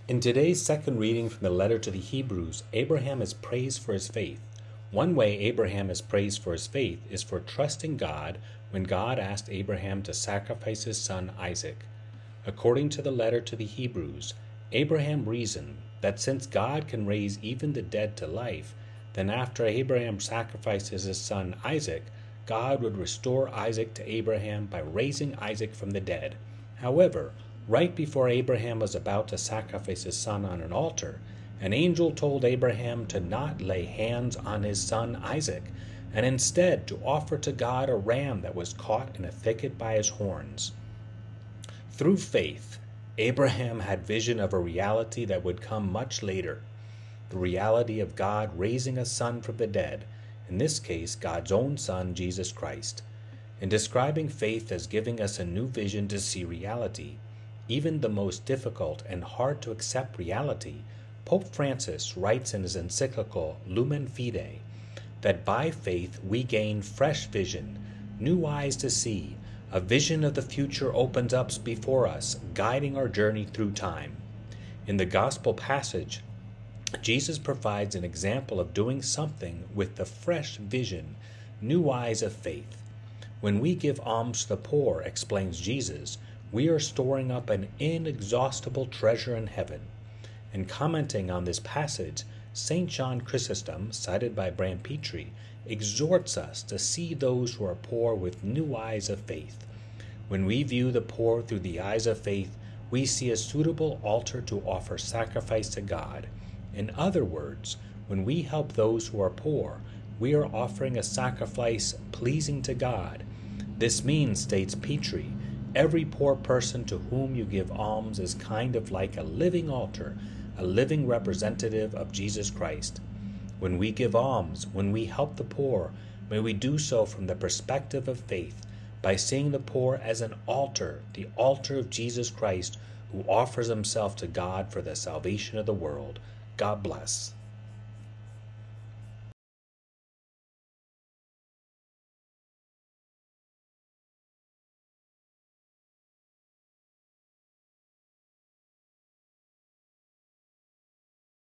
In today's second reading from the letter to the Hebrews, Abraham is praised for his faith. One way Abraham is praised for his faith is for trusting God when God asked Abraham to sacrifice his son Isaac. According to the letter to the Hebrews, Abraham reasoned that since God can raise even the dead to life, then after Abraham sacrifices his son Isaac, God would restore Isaac to Abraham by raising Isaac from the dead. However, right before Abraham was about to sacrifice his son on an altar, an angel told Abraham to not lay hands on his son Isaac, and instead to offer to God a ram that was caught in a thicket by his horns. Through faith, Abraham had vision of a reality that would come much later, the reality of God raising a son from the dead, in this case God's own Son, Jesus Christ. In describing faith as giving us a new vision to see reality, even the most difficult and hard to accept reality, Pope Francis writes in his encyclical Lumen Fide that by faith we gain fresh vision, new eyes to see. A vision of the future opens up before us, guiding our journey through time. In the gospel passage, Jesus provides an example of doing something with the fresh vision, new eyes of faith. When we give alms to the poor, explains Jesus, we are storing up an inexhaustible treasure in heaven. And commenting on this passage, St. John Chrysostom, cited by Bram Petrie, exhorts us to see those who are poor with new eyes of faith. When we view the poor through the eyes of faith, we see a suitable altar to offer sacrifice to God. In other words, when we help those who are poor, we are offering a sacrifice pleasing to God. This means, states Petrie, every poor person to whom you give alms is kind of like a living altar, a living representative of Jesus Christ. When we give alms, when we help the poor, may we do so from the perspective of faith, by seeing the poor as an altar, the altar of Jesus Christ, who offers himself to God for the salvation of the world. God bless.